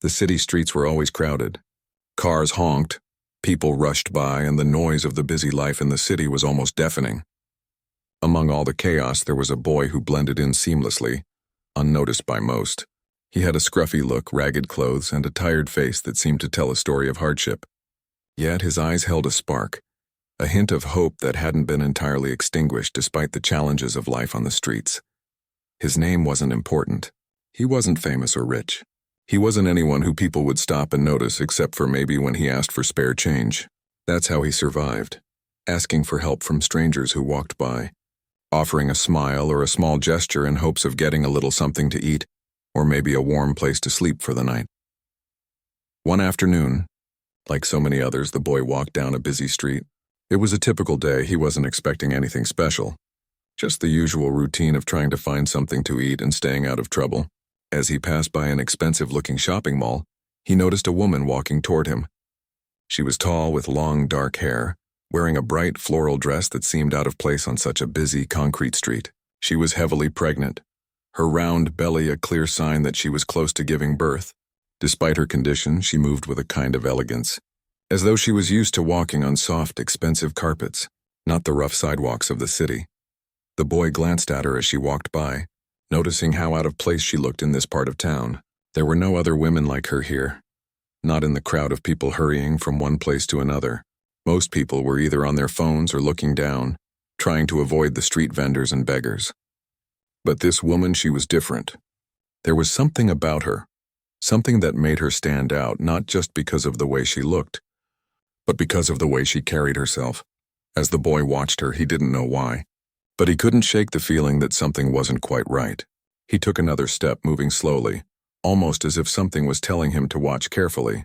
The city streets were always crowded. Cars honked, people rushed by, and the noise of the busy life in the city was almost deafening. Among all the chaos, there was a boy who blended in seamlessly, unnoticed by most. He had a scruffy look, ragged clothes, and a tired face that seemed to tell a story of hardship. Yet his eyes held a spark, a hint of hope that hadn't been entirely extinguished despite the challenges of life on the streets. His name wasn't important. He wasn't famous or rich. He wasn't anyone who people would stop and notice except for maybe when he asked for spare change. That's how he survived, asking for help from strangers who walked by, offering a smile or a small gesture in hopes of getting a little something to eat, or maybe a warm place to sleep for the night. One afternoon, like so many others, the boy walked down a busy street. It was a typical day. He wasn't expecting anything special, just the usual routine of trying to find something to eat and staying out of trouble. As he passed by an expensive-looking shopping mall, he noticed a woman walking toward him. She was tall with long, dark hair, wearing a bright floral dress that seemed out of place on such a busy concrete street. She was heavily pregnant, her round belly a clear sign that she was close to giving birth. Despite her condition, she moved with a kind of elegance, as though she was used to walking on soft, expensive carpets, not the rough sidewalks of the city. The boy glanced at her as she walked by, noticing how out of place she looked in this part of town. There were no other women like her here, not in the crowd of people hurrying from one place to another. Most people were either on their phones or looking down, trying to avoid the street vendors and beggars. But this woman, she was different. There was something about her, something that made her stand out, not just because of the way she looked, but because of the way she carried herself. As the boy watched her, he didn't know why, but he couldn't shake the feeling that something wasn't quite right. He took another step, moving slowly, almost as if something was telling him to watch carefully.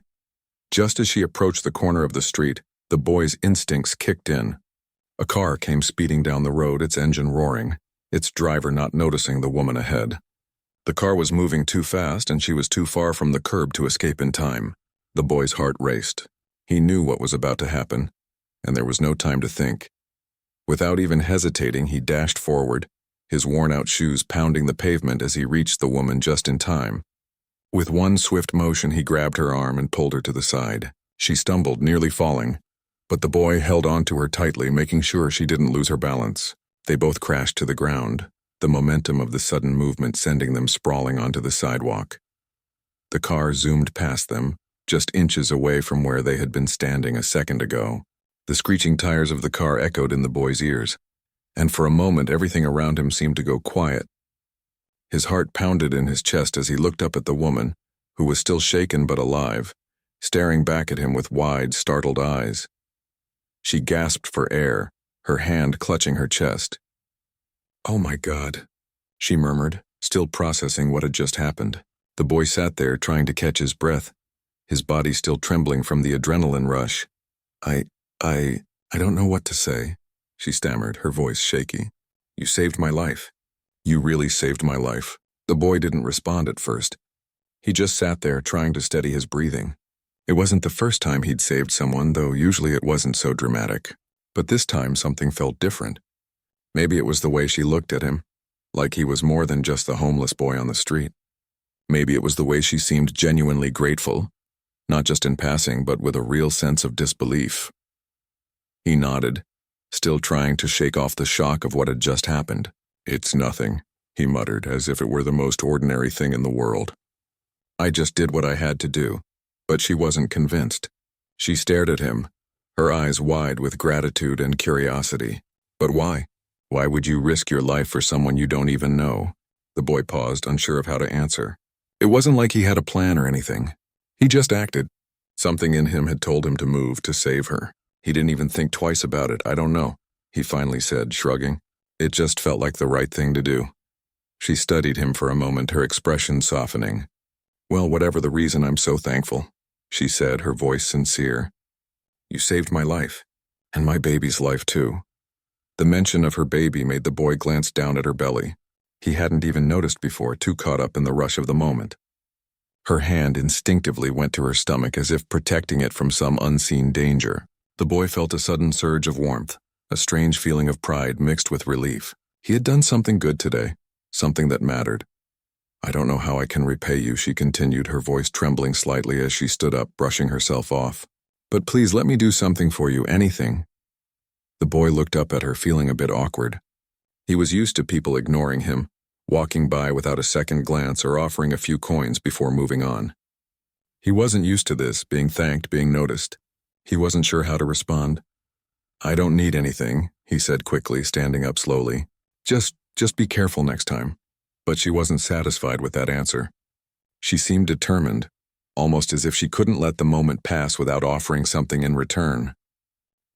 Just as she approached the corner of the street, the boy's instincts kicked in. A car came speeding down the road, its engine roaring, its driver not noticing the woman ahead. The car was moving too fast, and she was too far from the curb to escape in time. The boy's heart raced. He knew what was about to happen, and there was no time to think. Without even hesitating, he dashed forward, his worn-out shoes pounding the pavement as he reached the woman just in time. With one swift motion, he grabbed her arm and pulled her to the side. She stumbled, nearly falling, but the boy held on to her tightly, making sure she didn't lose her balance. They both crashed to the ground, the momentum of the sudden movement sending them sprawling onto the sidewalk. The car zoomed past them, just inches away from where they had been standing a second ago. The screeching tires of the car echoed in the boy's ears, and for a moment everything around him seemed to go quiet. His heart pounded in his chest as he looked up at the woman, who was still shaken but alive, staring back at him with wide, startled eyes. She gasped for air, her hand clutching her chest. "Oh my God," she murmured, still processing what had just happened. The boy sat there trying to catch his breath, his body still trembling from the adrenaline rush. I don't know what to say," she stammered, her voice shaky. "You saved my life. You really saved my life." The boy didn't respond at first. He just sat there trying to steady his breathing. It wasn't the first time he'd saved someone, though usually it wasn't so dramatic. But this time something felt different. Maybe it was the way she looked at him, like he was more than just the homeless boy on the street. Maybe it was the way she seemed genuinely grateful, not just in passing, but with a real sense of disbelief. He nodded, still trying to shake off the shock of what had just happened. "It's nothing," he muttered, as if it were the most ordinary thing in the world. "I just did what I had to do." But she wasn't convinced. She stared at him, her eyes wide with gratitude and curiosity. "But why? Why would you risk your life for someone you don't even know?" The boy paused, unsure of how to answer. It wasn't like he had a plan or anything. He just acted. Something in him had told him to move, to save her. He didn't even think twice about it. "I don't know," he finally said, shrugging. "It just felt like the right thing to do." She studied him for a moment, her expression softening. "Well, whatever the reason, I'm so thankful," she said, her voice sincere. "You saved my life, and my baby's life too." The mention of her baby made the boy glance down at her belly. He hadn't even noticed before, too caught up in the rush of the moment. Her hand instinctively went to her stomach as if protecting it from some unseen danger. The boy felt a sudden surge of warmth, a strange feeling of pride mixed with relief. He had done something good today, something that mattered. I don't know how I can repay you, she continued, her voice trembling slightly as she stood up, brushing herself off. But please let me do something for you, anything. The boy looked up at her, feeling a bit awkward. He was used to people ignoring him, walking by without a second glance or offering a few coins before moving on. He wasn't used to this, being thanked, being noticed. He wasn't sure how to respond. I don't need anything, he said quickly, standing up slowly. Just be careful next time. But she wasn't satisfied with that answer. She seemed determined, almost as if she couldn't let the moment pass without offering something in return.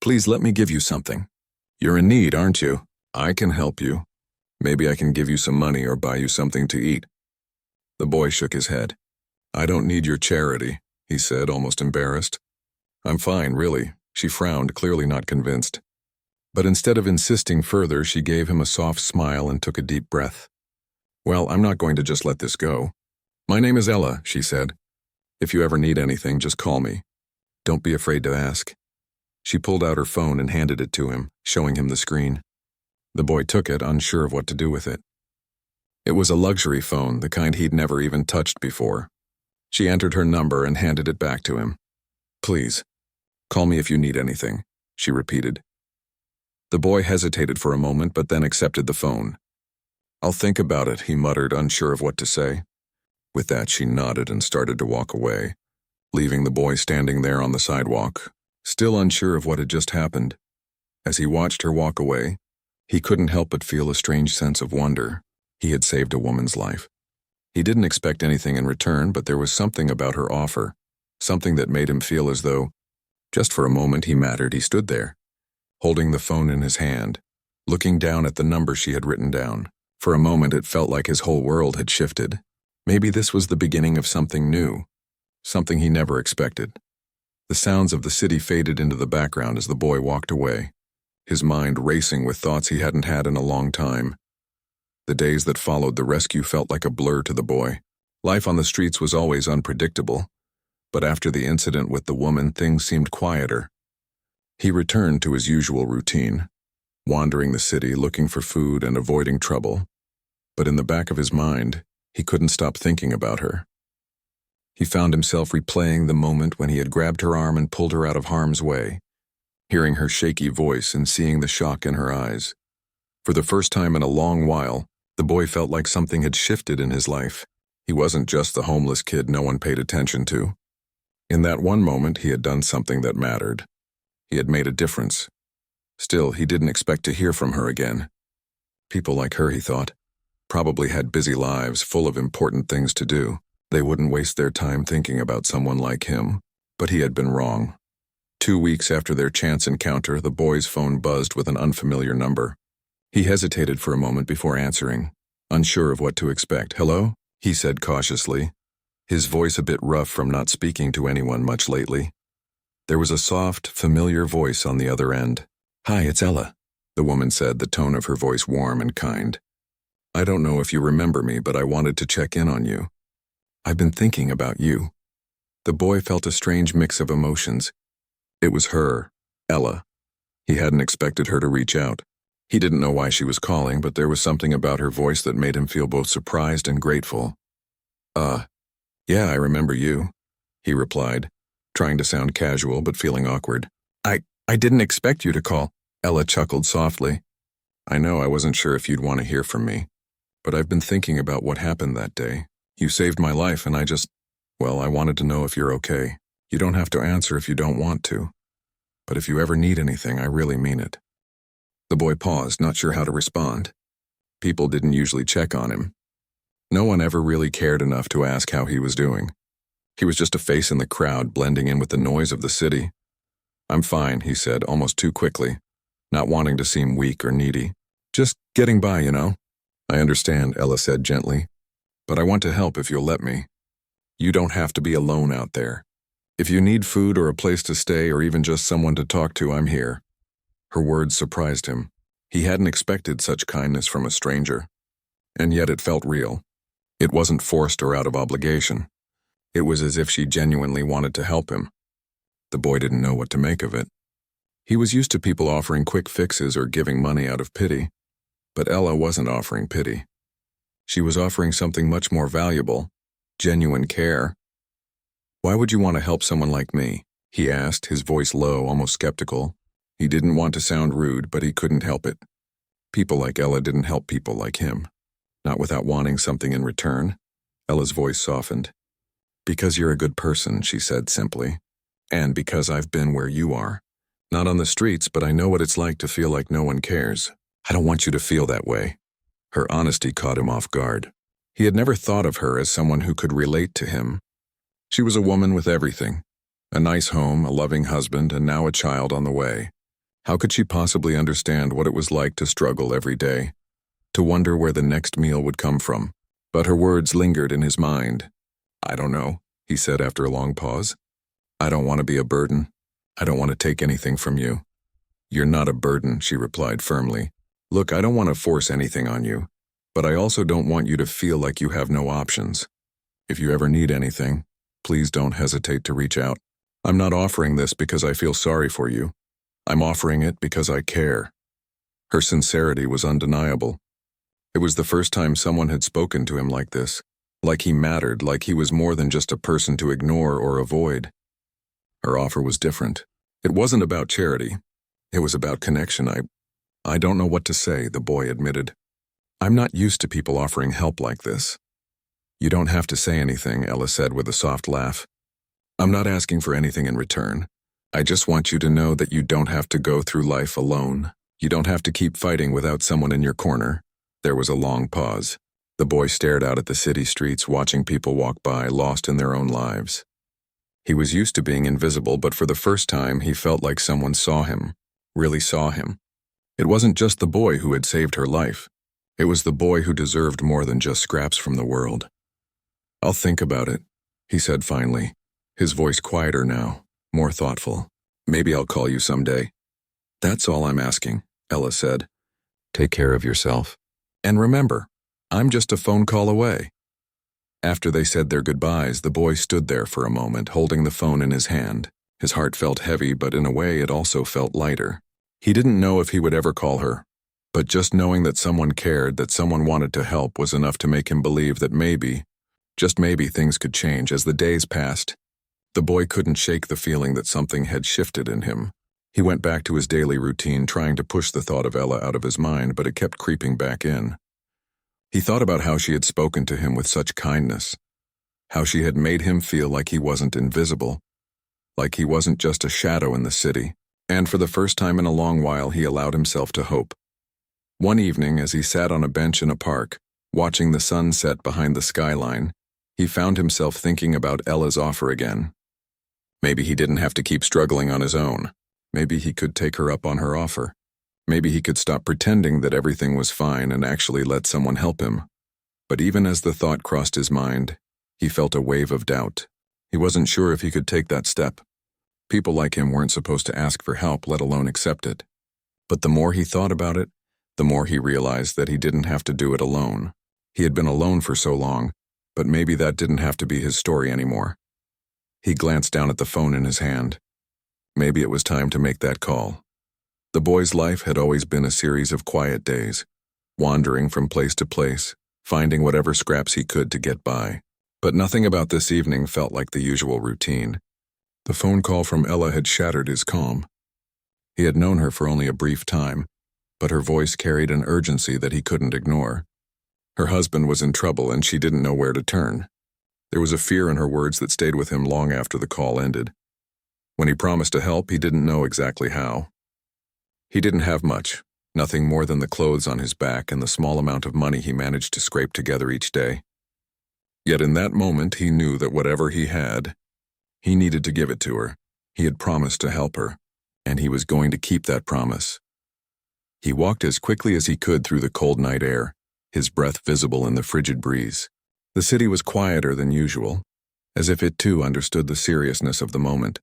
Please let me give you something. You're in need, aren't you? I can help you. Maybe I can give you some money or buy you something to eat. The boy shook his head. I don't need your charity, he said, almost embarrassed. I'm fine, really. She frowned, clearly not convinced. But instead of insisting further, she gave him a soft smile and took a deep breath. Well, I'm not going to just let this go. My name is Ella, she said. If you ever need anything, just call me. Don't be afraid to ask. She pulled out her phone and handed it to him, showing him the screen. The boy took it, unsure of what to do with it. It was a luxury phone, the kind he'd never even touched before. She entered her number and handed it back to him. Please, call me if you need anything, she repeated. The boy hesitated for a moment, but then accepted the phone. I'll think about it, he muttered, unsure of what to say. With that, she nodded and started to walk away, leaving the boy standing there on the sidewalk, still unsure of what had just happened. As he watched her walk away, he couldn't help but feel a strange sense of wonder. He had saved a woman's life. He didn't expect anything in return, but there was something about her offer, something that made him feel as though, just for a moment, he mattered. He stood there, holding the phone in his hand, looking down at the number she had written down. For a moment, it felt like his whole world had shifted. Maybe this was the beginning of something new, something he never expected. The sounds of the city faded into the background as the boy walked away, his mind racing with thoughts he hadn't had in a long time. The days that followed the rescue felt like a blur to the boy. Life on the streets was always unpredictable, but after the incident with the woman, things seemed quieter. He returned to his usual routine, wandering the city, looking for food and avoiding trouble. But in the back of his mind, he couldn't stop thinking about her. He found himself replaying the moment when he had grabbed her arm and pulled her out of harm's way, hearing her shaky voice and seeing the shock in her eyes. For the first time in a long while, the boy felt like something had shifted in his life. He wasn't just the homeless kid no one paid attention to. In that one moment, he had done something that mattered. He had made a difference. Still, he didn't expect to hear from her again. People like her, he thought, probably had busy lives full of important things to do. They wouldn't waste their time thinking about someone like him. But he had been wrong. 2 weeks after their chance encounter, the boy's phone buzzed with an unfamiliar number. He hesitated for a moment before answering, unsure of what to expect. Hello? He said cautiously, his voice a bit rough from not speaking to anyone much lately. There was a soft, familiar voice on the other end. Hi, it's Ella, the woman said, the tone of her voice warm and kind. I don't know if you remember me, but I wanted to check in on you. I've been thinking about you. The boy felt a strange mix of emotions. It was her, Ella. He hadn't expected her to reach out. He didn't know why she was calling, but there was something about her voice that made him feel both surprised and grateful. Yeah, I remember you, he replied, trying to sound casual but feeling awkward. I didn't expect you to call, Ella chuckled softly. I know I wasn't sure if you'd want to hear from me, but I've been thinking about what happened that day. You saved my life and I wanted to know if you're okay. You don't have to answer if you don't want to. But if you ever need anything, I really mean it. The boy paused, not sure how to respond. People didn't usually check on him. No one ever really cared enough to ask how he was doing. He was just a face in the crowd, blending in with the noise of the city. I'm fine, he said, almost too quickly, not wanting to seem weak or needy. Just getting by, you know. I understand, Ella said gently, but I want to help if you'll let me. You don't have to be alone out there. If you need food or a place to stay or even just someone to talk to, I'm here. Her words surprised him. He hadn't expected such kindness from a stranger. And yet it felt real. It wasn't forced or out of obligation. It was as if she genuinely wanted to help him. The boy didn't know what to make of it. He was used to people offering quick fixes or giving money out of pity. But Ella wasn't offering pity. She was offering something much more valuable, genuine care. "Why would you want to help someone like me?" he asked, his voice low, almost skeptical. He didn't want to sound rude, but he couldn't help it. People like Ella didn't help people like him. Not without wanting something in return. Ella's voice softened. "Because you're a good person," she said simply. "And because I've been where you are. Not on the streets, but I know what it's like to feel like no one cares. I don't want you to feel that way." Her honesty caught him off guard. He had never thought of her as someone who could relate to him. She was a woman with everything. A nice home, a loving husband, and now a child on the way. How could she possibly understand what it was like to struggle every day? To wonder where the next meal would come from? But her words lingered in his mind. "I don't know," he said after a long pause. "I don't want to be a burden. I don't want to take anything from you." "You're not a burden," she replied firmly. "Look, I don't want to force anything on you, but I also don't want you to feel like you have no options. If you ever need anything, please don't hesitate to reach out. I'm not offering this because I feel sorry for you. I'm offering it because I care." Her sincerity was undeniable. It was the first time someone had spoken to him like this, like he mattered, like he was more than just a person to ignore or avoid. Her offer was different. It wasn't about charity. It was about connection. I don't know what to say," the boy admitted. "I'm not used to people offering help like this." "You don't have to say anything," Ella said with a soft laugh. "I'm not asking for anything in return. I just want you to know that you don't have to go through life alone. You don't have to keep fighting without someone in your corner." There was a long pause. The boy stared out at the city streets, watching people walk by, lost in their own lives. He was used to being invisible, but for the first time he felt like someone saw him, really saw him. It wasn't just the boy who had saved her life. It was the boy who deserved more than just scraps from the world. "I'll think about it," he said finally, his voice quieter now, more thoughtful. "Maybe I'll call you someday." "That's all I'm asking," Ella said. "Take care of yourself. And remember, I'm just a phone call away." After they said their goodbyes, the boy stood there for a moment, holding the phone in his hand. His heart felt heavy, but in a way it also felt lighter. He didn't know if he would ever call her, but just knowing that someone cared, that someone wanted to help, was enough to make him believe that maybe, just maybe, things could change. As the days passed, the boy couldn't shake the feeling that something had shifted in him. He went back to his daily routine, trying to push the thought of Ella out of his mind, but it kept creeping back in. He thought about how she had spoken to him with such kindness, how she had made him feel like he wasn't invisible, like he wasn't just a shadow in the city, and for the first time in a long while he allowed himself to hope. One evening, as he sat on a bench in a park, watching the sun set behind the skyline, he found himself thinking about Ella's offer again. Maybe he didn't have to keep struggling on his own. Maybe he could take her up on her offer. Maybe he could stop pretending that everything was fine and actually let someone help him. But even as the thought crossed his mind, he felt a wave of doubt. He wasn't sure if he could take that step. People like him weren't supposed to ask for help, let alone accept it. But the more he thought about it, the more he realized that he didn't have to do it alone. He had been alone for so long, but maybe that didn't have to be his story anymore. He glanced down at the phone in his hand. Maybe it was time to make that call. The boy's life had always been a series of quiet days, wandering from place to place, finding whatever scraps he could to get by. But nothing about this evening felt like the usual routine. The phone call from Ella had shattered his calm. He had known her for only a brief time, but her voice carried an urgency that he couldn't ignore. Her husband was in trouble and she didn't know where to turn. There was a fear in her words that stayed with him long after the call ended. When he promised to help, he didn't know exactly how. He didn't have much, nothing more than the clothes on his back and the small amount of money he managed to scrape together each day. Yet in that moment he knew that whatever he had, he needed to give it to her. He had promised to help her, and he was going to keep that promise. He walked as quickly as he could through the cold night air, his breath visible in the frigid breeze. The city was quieter than usual, as if it too understood the seriousness of the moment.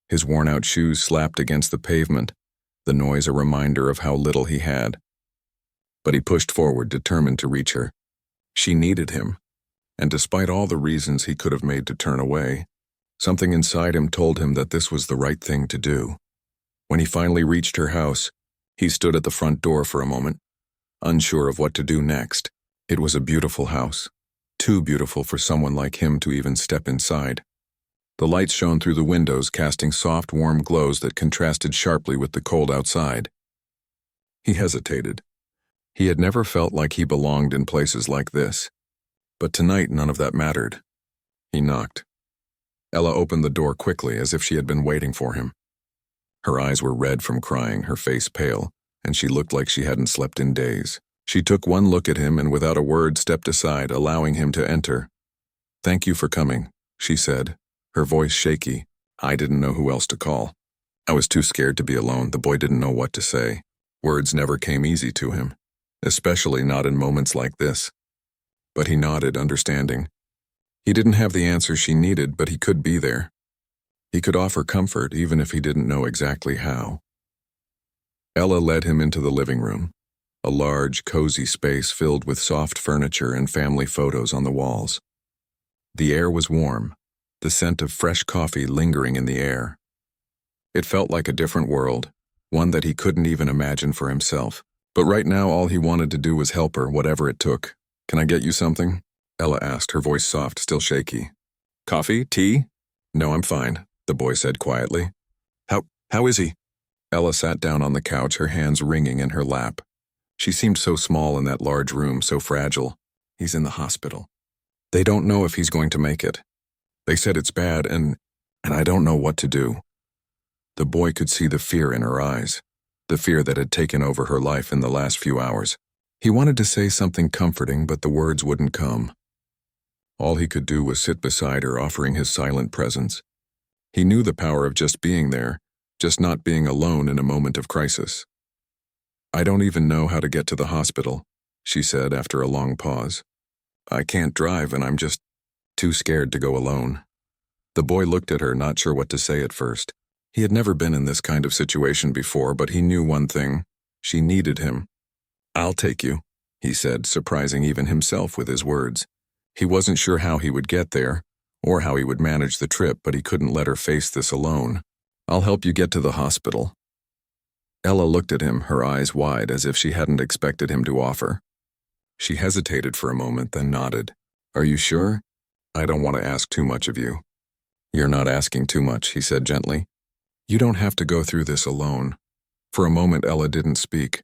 His worn-out shoes slapped against the pavement, the noise a reminder of how little he had. But he pushed forward, determined to reach her. She needed him, and despite all the reasons he could have made to turn away, something inside him told him that this was the right thing to do. When he finally reached her house, he stood at the front door for a moment, unsure of what to do next. It was a beautiful house, too beautiful for someone like him to even step inside. The lights shone through the windows, casting soft, warm glows that contrasted sharply with the cold outside. He hesitated. He had never felt like he belonged in places like this. But tonight none of that mattered. He knocked. Ella opened the door quickly, as if she had been waiting for him. Her eyes were red from crying, her face pale, and she looked like she hadn't slept in days. She took one look at him and without a word stepped aside, allowing him to enter. "Thank you for coming," she said, her voice shaky. "I didn't know who else to call. I was too scared to be alone." The boy didn't know what to say. Words never came easy to him, especially not in moments like this. But he nodded, understanding. He didn't have the answer she needed, but he could be there. He could offer comfort, even if he didn't know exactly how. Ella led him into the living room, a large, cozy space filled with soft furniture and family photos on the walls. The air was warm, the scent of fresh coffee lingering in the air. It felt like a different world, one that he couldn't even imagine for himself. But right now all he wanted to do was help her, whatever it took. "Can I get you something?" Ella asked, her voice soft, still shaky. "Coffee? Tea?" "No, I'm fine," the boy said quietly. How is he?" Ella sat down on the couch, her hands wringing in her lap. She seemed so small in that large room, so fragile. "He's in the hospital. They don't know if he's going to make it. They said it's bad, and I don't know what to do." The boy could see the fear in her eyes, the fear that had taken over her life in the last few hours. He wanted to say something comforting, but the words wouldn't come. All he could do was sit beside her, offering his silent presence. He knew the power of just being there, just not being alone in a moment of crisis. "I don't even know how to get to the hospital," she said after a long pause. "I can't drive, and I'm just too scared to go alone." The boy looked at her, not sure what to say at first. He had never been in this kind of situation before, but he knew one thing. She needed him. "I'll take you," he said, surprising even himself with his words. He wasn't sure how he would get there, or how he would manage the trip, but he couldn't let her face this alone. "I'll help you get to the hospital." Ella looked at him, her eyes wide, as if she hadn't expected him to offer. She hesitated for a moment, then nodded. "Are you sure? I don't want to ask too much of you." "You're not asking too much," he said gently. "You don't have to go through this alone." For a moment, Ella didn't speak.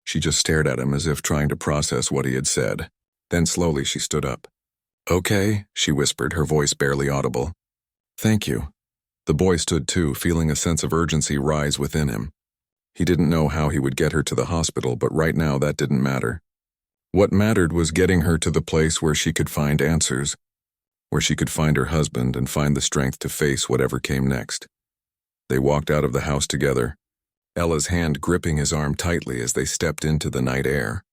She just stared at him as if trying to process what he had said. Then slowly she stood up. "Okay," she whispered, her voice barely audible. "Thank you." The boy stood too, feeling a sense of urgency rise within him. He didn't know how he would get her to the hospital, but right now that didn't matter. What mattered was getting her to the place where she could find answers, where she could find her husband and find the strength to face whatever came next. They walked out of the house together, Ella's hand gripping his arm tightly as they stepped into the night air.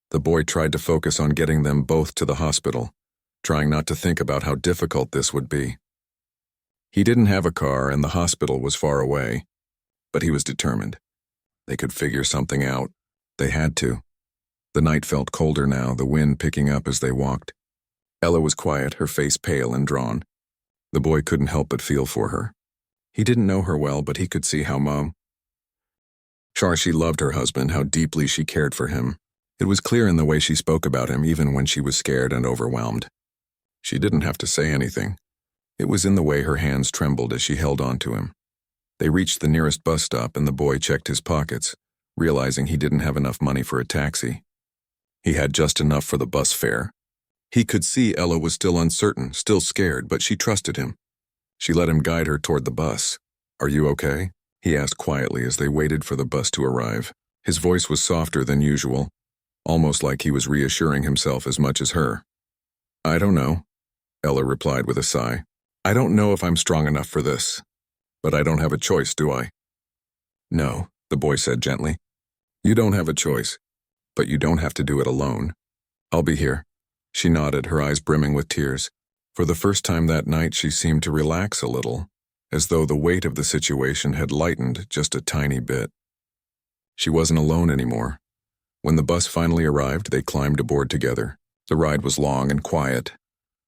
The boy tried to focus on getting them both to the hospital, trying not to think about how difficult this would be. He didn't have a car and the hospital was far away, but he was determined. They could figure something out. They had to. The night felt colder now, the wind picking up as they walked. Ella was quiet, her face pale and drawn. The boy couldn't help but feel for her. He didn't know her well, but he could see how she loved her husband, how deeply she cared for him. It was clear in the way she spoke about him, even when she was scared and overwhelmed. She didn't have to say anything. It was in the way her hands trembled as she held on to him. They reached the nearest bus stop and the boy checked his pockets, realizing he didn't have enough money for a taxi. He had just enough for the bus fare. He could see Ella was still uncertain, still scared, but she trusted him. She let him guide her toward the bus. "Are you okay?" he asked quietly as they waited for the bus to arrive. His voice was softer than usual, almost like he was reassuring himself as much as her. "I don't know," Ella replied with a sigh. "I don't know if I'm strong enough for this. But I don't have a choice, do I?" "No," the boy said gently. "You don't have a choice, but you don't have to do it alone. I'll be here." She nodded, her eyes brimming with tears. For the first time that night, she seemed to relax a little, as though the weight of the situation had lightened just a tiny bit. She wasn't alone anymore. When the bus finally arrived, they climbed aboard together. The ride was long and quiet,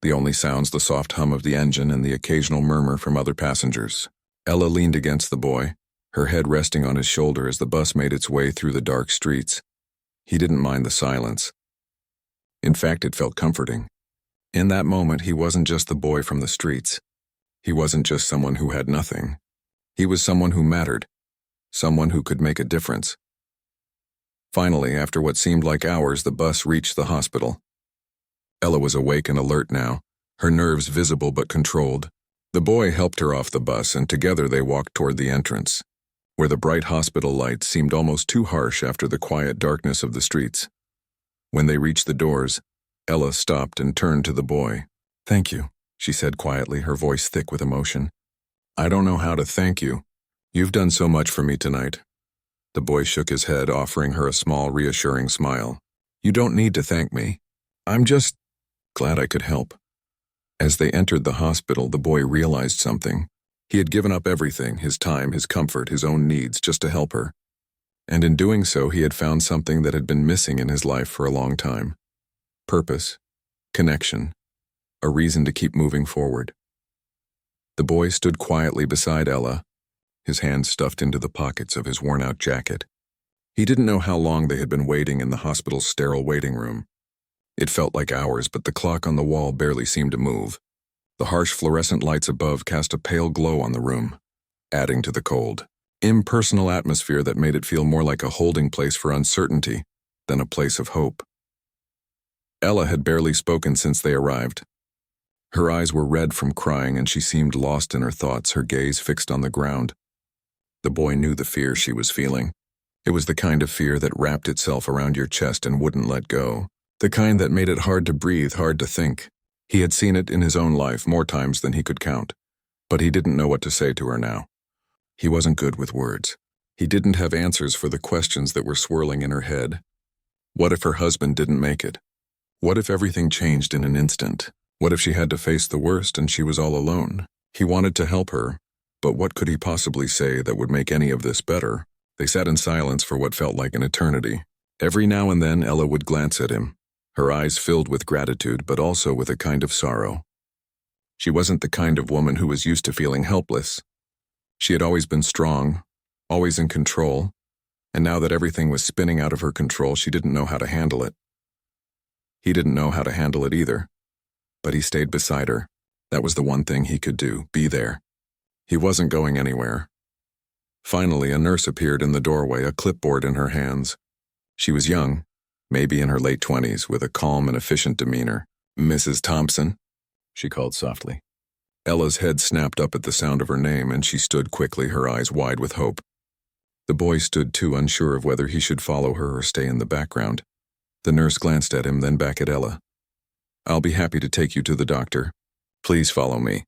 the only sounds the soft hum of the engine and the occasional murmur from other passengers. Ella leaned against the boy, her head resting on his shoulder as the bus made its way through the dark streets. He didn't mind the silence. In fact, it felt comforting. In that moment, he wasn't just the boy from the streets. He wasn't just someone who had nothing. He was someone who mattered, someone who could make a difference. Finally, after what seemed like hours, the bus reached the hospital. Ella was awake and alert now, her nerves visible but controlled. The boy helped her off the bus, and together they walked toward the entrance, where the bright hospital lights seemed almost too harsh after the quiet darkness of the streets. When they reached the doors, Ella stopped and turned to the boy. "Thank you," she said quietly, her voice thick with emotion. "I don't know how to thank you. You've done so much for me tonight." The boy shook his head, offering her a small, reassuring smile. "You don't need to thank me. I'm just glad I could help." As they entered the hospital, the boy realized something. He had given up everything, his time, his comfort, his own needs, just to help her. And in doing so, he had found something that had been missing in his life for a long time. Purpose, connection, a reason to keep moving forward. The boy stood quietly beside Ella, his hands stuffed into the pockets of his worn-out jacket. He didn't know how long they had been waiting in the hospital's sterile waiting room. It felt like hours, but the clock on the wall barely seemed to move. The harsh fluorescent lights above cast a pale glow on the room, adding to the cold, impersonal atmosphere that made it feel more like a holding place for uncertainty than a place of hope. Ella had barely spoken since they arrived. Her eyes were red from crying, and she seemed lost in her thoughts, her gaze fixed on the ground. The boy knew the fear she was feeling. It was the kind of fear that wrapped itself around your chest and wouldn't let go. The kind that made it hard to breathe, hard to think. He had seen it in his own life more times than he could count, but he didn't know what to say to her now. He wasn't good with words. He didn't have answers for the questions that were swirling in her head. What if her husband didn't make it? What if everything changed in an instant? What if she had to face the worst and she was all alone? He wanted to help her, but what could he possibly say that would make any of this better? They sat in silence for what felt like an eternity. Every now and then, Ella would glance at him, her eyes filled with gratitude, but also with a kind of sorrow. She wasn't the kind of woman who was used to feeling helpless. She had always been strong, always in control, and now that everything was spinning out of her control, she didn't know how to handle it. He didn't know how to handle it either, but he stayed beside her. That was the one thing he could do, be there. He wasn't going anywhere. Finally, a nurse appeared in the doorway, a clipboard in her hands. She was young, maybe in her late 20s, with a calm and efficient demeanor. "Mrs. Thompson?" she called softly. Ella's head snapped up at the sound of her name, and she stood quickly, her eyes wide with hope. The boy stood too, unsure of whether he should follow her or stay in the background. The nurse glanced at him, then back at Ella. "I'll be happy to take you to the doctor. Please follow me."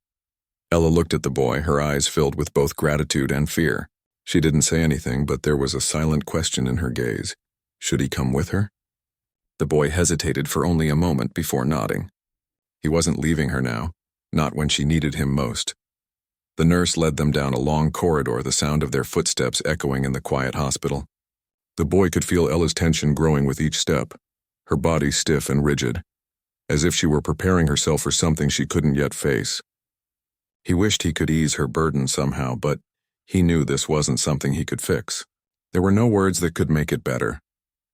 Ella looked at the boy, her eyes filled with both gratitude and fear. She didn't say anything, but there was a silent question in her gaze. Should he come with her? The boy hesitated for only a moment before nodding. He wasn't leaving her now, not when she needed him most. The nurse led them down a long corridor, the sound of their footsteps echoing in the quiet hospital. The boy could feel Ella's tension growing with each step, her body stiff and rigid, as if she were preparing herself for something she couldn't yet face. He wished he could ease her burden somehow, but he knew this wasn't something he could fix. There were no words that could make it better.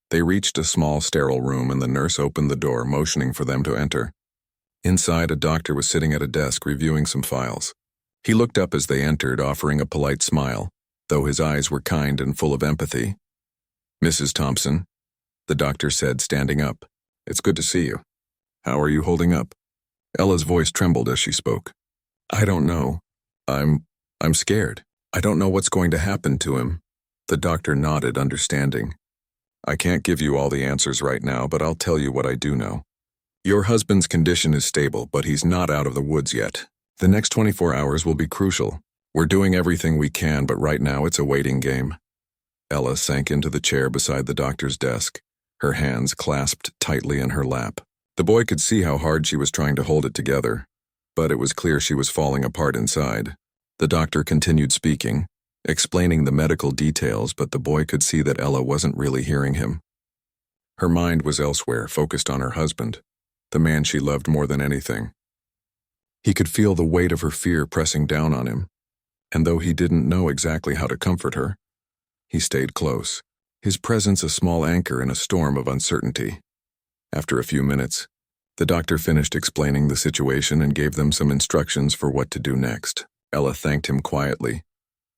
They reached a small, sterile room, and the nurse opened the door, motioning for them to enter. Inside, a doctor was sitting at a desk reviewing some files. He looked up as they entered, offering a polite smile, though his eyes were kind and full of empathy. "Mrs. Thompson," the doctor said, standing up. "It's good to see you. How are you holding up?" Ella's voice trembled as she spoke. "I don't know. I'm scared. I don't know what's going to happen to him." The doctor nodded, understanding. "I can't give you all the answers right now, but I'll tell you what I do know. Your husband's condition is stable, but he's not out of the woods yet. The next 24 hours will be crucial. We're doing everything we can, but right now it's a waiting game." Ella sank into the chair beside the doctor's desk, her hands clasped tightly in her lap. The boy could see how hard she was trying to hold it together, but it was clear she was falling apart inside. The doctor continued speaking, explaining the medical details, but the boy could see that Ella wasn't really hearing him. Her mind was elsewhere, focused on her husband, the man she loved more than anything. He could feel the weight of her fear pressing down on him, and though he didn't know exactly how to comfort her, he stayed close, his presence a small anchor in a storm of uncertainty. After a few minutes, the doctor finished explaining the situation and gave them some instructions for what to do next. Ella thanked him quietly,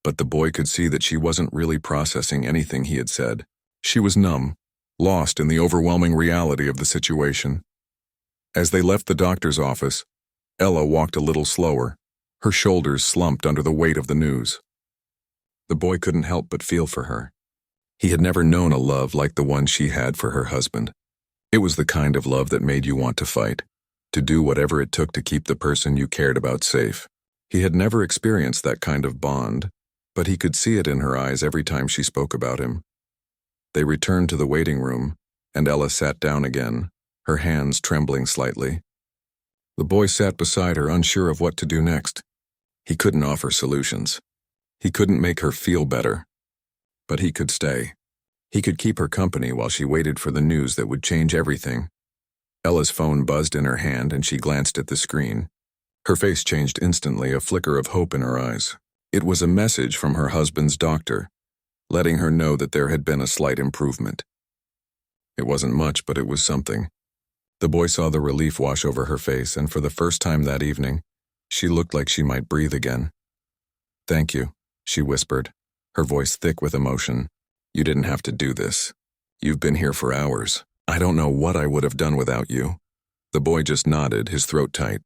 but the boy could see that she wasn't really processing anything he had said. She was numb, lost in the overwhelming reality of the situation. As they left the doctor's office, Ella walked a little slower, her shoulders slumped under the weight of the news. The boy couldn't help but feel for her. He had never known a love like the one she had for her husband. It was the kind of love that made you want to fight, to do whatever it took to keep the person you cared about safe. He had never experienced that kind of bond, but he could see it in her eyes every time she spoke about him. They returned to the waiting room, and Ella sat down again, her hands trembling slightly. The boy sat beside her, unsure of what to do next. He couldn't offer solutions. He couldn't make her feel better. But he could stay. He could keep her company while she waited for the news that would change everything. Ella's phone buzzed in her hand and she glanced at the screen. Her face changed instantly, a flicker of hope in her eyes. It was a message from her husband's doctor, letting her know that there had been a slight improvement. It wasn't much, but it was something. The boy saw the relief wash over her face, and for the first time that evening, she looked like she might breathe again. "Thank you," she whispered, her voice thick with emotion. "You didn't have to do this. You've been here for hours. I don't know what I would have done without you." The boy just nodded, his throat tight.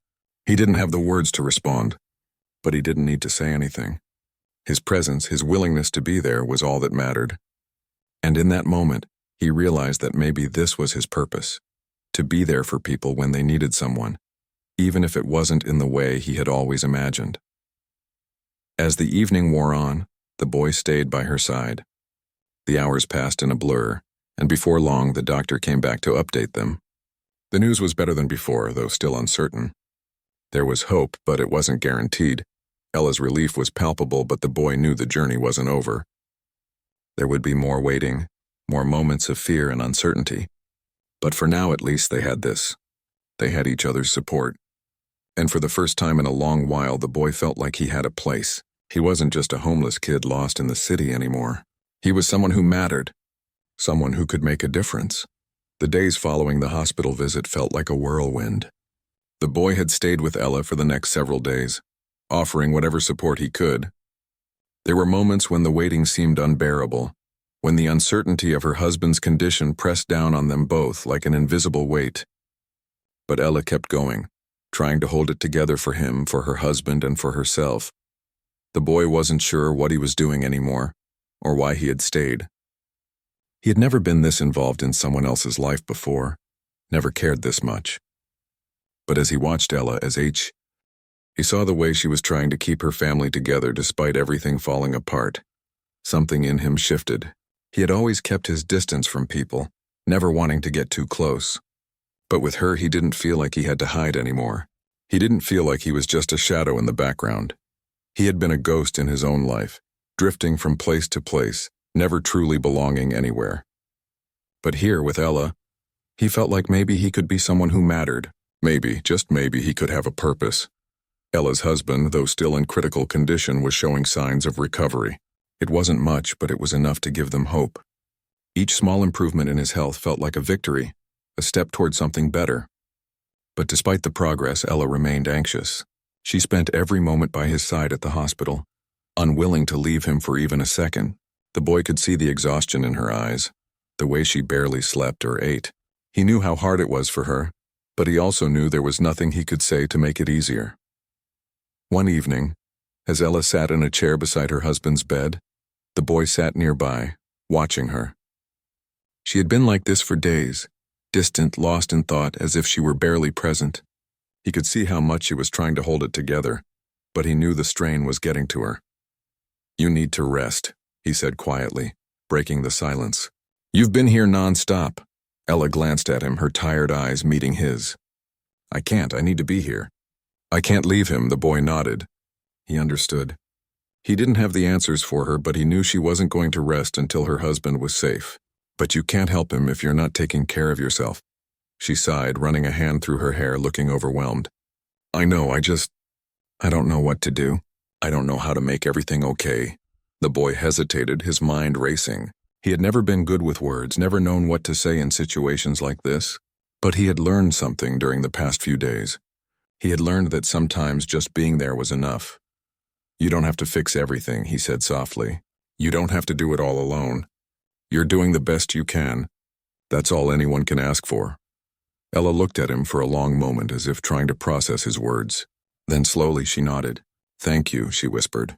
He didn't have the words to respond, but he didn't need to say anything. His presence, his willingness to be there, was all that mattered. And in that moment, he realized that maybe this was his purpose, to be there for people when they needed someone, even if it wasn't in the way he had always imagined. As the evening wore on, the boy stayed by her side. The hours passed in a blur, and before long the doctor came back to update them. The news was better than before, though still uncertain. There was hope, but it wasn't guaranteed. Ella's relief was palpable, but the boy knew the journey wasn't over. There would be more waiting, more moments of fear and uncertainty. But for now, at least, they had this. They had each other's support. And for the first time in a long while, the boy felt like he had a place. He wasn't just a homeless kid lost in the city anymore. He was someone who mattered, someone who could make a difference. The days following the hospital visit felt like a whirlwind. The boy had stayed with Ella for the next several days, offering whatever support he could. There were moments when the waiting seemed unbearable, when the uncertainty of her husband's condition pressed down on them both like an invisible weight. But Ella kept going, trying to hold it together for him, for her husband, and for herself. The boy wasn't sure what he was doing anymore, or why he had stayed. He had never been this involved in someone else's life before, never cared this much. But as he watched Ella he saw the way she was trying to keep her family together despite everything falling apart. Something in him shifted. He had always kept his distance from people, never wanting to get too close. But with her, he didn't feel like he had to hide anymore. He didn't feel like he was just a shadow in the background. He had been a ghost in his own life, drifting from place to place, never truly belonging anywhere. But here, with Ella, he felt like maybe he could be someone who mattered. Maybe, just maybe, he could have a purpose. Ella's husband, though still in critical condition, was showing signs of recovery. It wasn't much, but it was enough to give them hope. Each small improvement in his health felt like a victory, a step toward something better. But despite the progress, Ella remained anxious. She spent every moment by his side at the hospital, unwilling to leave him for even a second. The boy could see the exhaustion in her eyes, the way she barely slept or ate. He knew how hard it was for her, but he also knew there was nothing he could say to make it easier. One evening, as Ella sat in a chair beside her husband's bed, the boy sat nearby, watching her. She had been like this for days, distant, lost in thought, as if she were barely present. He could see how much she was trying to hold it together, but he knew the strain was getting to her. "You need to rest," he said quietly, breaking the silence. "You've been here non-stop." Ella glanced at him, her tired eyes meeting his. "I can't. I need to be here." "I can't leave him," the boy nodded. He understood. He didn't have the answers for her, but he knew she wasn't going to rest until her husband was safe. "But you can't help him if you're not taking care of yourself." She sighed, running a hand through her hair, looking overwhelmed. "I know, I don't know what to do. I don't know how to make everything okay." The boy hesitated, his mind racing. He had never been good with words, never known what to say in situations like this. But he had learned something during the past few days. He had learned that sometimes just being there was enough. "You don't have to fix everything," he said softly. "You don't have to do it all alone. You're doing the best you can. That's all anyone can ask for." Ella looked at him for a long moment as if trying to process his words. Then slowly she nodded. "Thank you," she whispered.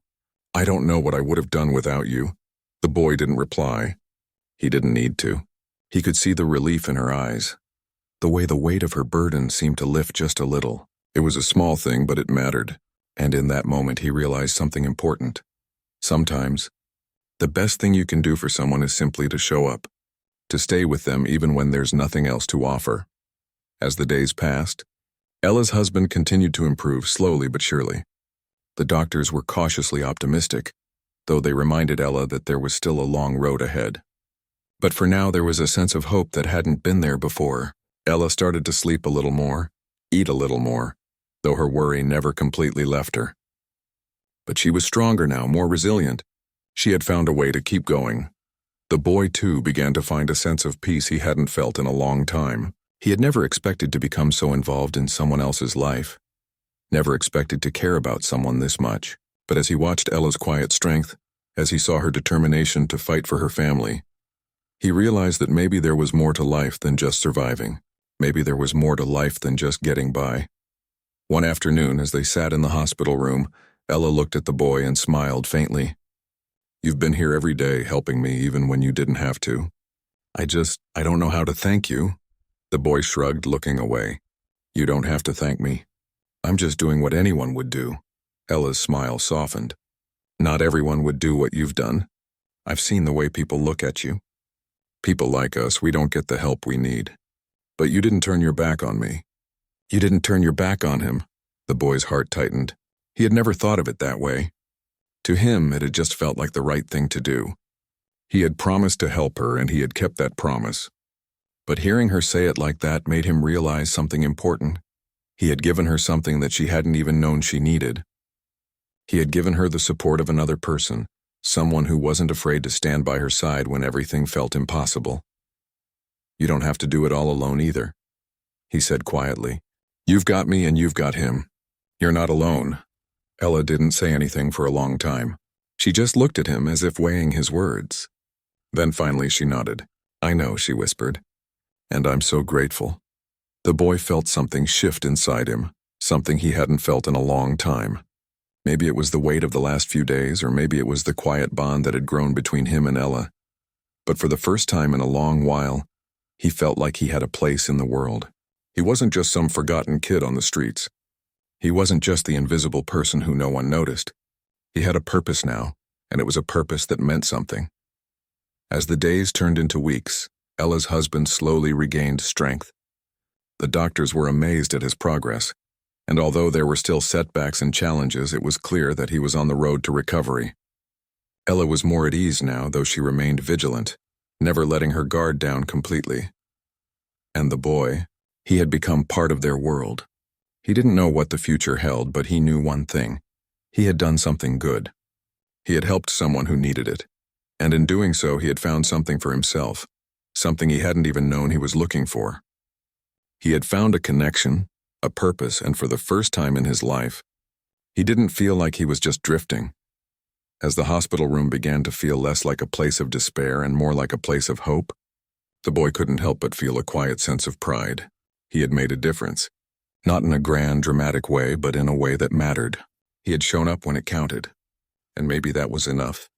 "I don't know what I would have done without you." The boy didn't reply. He didn't need to. He could see the relief in her eyes. The way the weight of her burden seemed to lift just a little. It was a small thing, but it mattered. And in that moment he realized something important. Sometimes, the best thing you can do for someone is simply to show up, to stay with them even when there's nothing else to offer. As the days passed, Ella's husband continued to improve slowly but surely. The doctors were cautiously optimistic, though they reminded Ella that there was still a long road ahead. But for now there was a sense of hope that hadn't been there before. Ella started to sleep a little more, eat a little more, though her worry never completely left her. But she was stronger now, more resilient. She had found a way to keep going. The boy, too, began to find a sense of peace he hadn't felt in a long time. He had never expected to become so involved in someone else's life, never expected to care about someone this much. But as he watched Ella's quiet strength, as he saw her determination to fight for her family, he realized that maybe there was more to life than just surviving. Maybe there was more to life than just getting by. One afternoon, as they sat in the hospital room, Ella looked at the boy and smiled faintly. "You've been here every day helping me even when you didn't have to. I don't know how to thank you." The boy shrugged, looking away. "You don't have to thank me. I'm just doing what anyone would do." Ella's smile softened. "Not everyone would do what you've done. I've seen the way people look at you. People like us, we don't get the help we need. But you didn't turn your back on me." "You didn't turn your back on him." The boy's heart tightened. He had never thought of it that way. To him, it had just felt like the right thing to do. He had promised to help her, and he had kept that promise. But hearing her say it like that made him realize something important. He had given her something that she hadn't even known she needed. He had given her the support of another person, someone who wasn't afraid to stand by her side when everything felt impossible. "You don't have to do it all alone either," he said quietly. "You've got me and you've got him. You're not alone." Ella didn't say anything for a long time. She just looked at him as if weighing his words. Then finally she nodded. "I know," she whispered. "And I'm so grateful." The boy felt something shift inside him, something he hadn't felt in a long time. Maybe it was the weight of the last few days, or maybe it was the quiet bond that had grown between him and Ella. But for the first time in a long while, he felt like he had a place in the world. He wasn't just some forgotten kid on the streets. He wasn't just the invisible person who no one noticed. He had a purpose now, and it was a purpose that meant something. As the days turned into weeks, Ella's husband slowly regained strength. The doctors were amazed at his progress, and although there were still setbacks and challenges, it was clear that he was on the road to recovery. Ella was more at ease now, though she remained vigilant, never letting her guard down completely. And the boy, he had become part of their world. He didn't know what the future held, but he knew one thing. He had done something good. He had helped someone who needed it. And in doing so, he had found something for himself, something he hadn't even known he was looking for. He had found a connection, a purpose, and for the first time in his life, he didn't feel like he was just drifting. As the hospital room began to feel less like a place of despair and more like a place of hope, the boy couldn't help but feel a quiet sense of pride. He had made a difference. Not in a grand, dramatic way, but in a way that mattered. He had shown up when it counted. And maybe that was enough.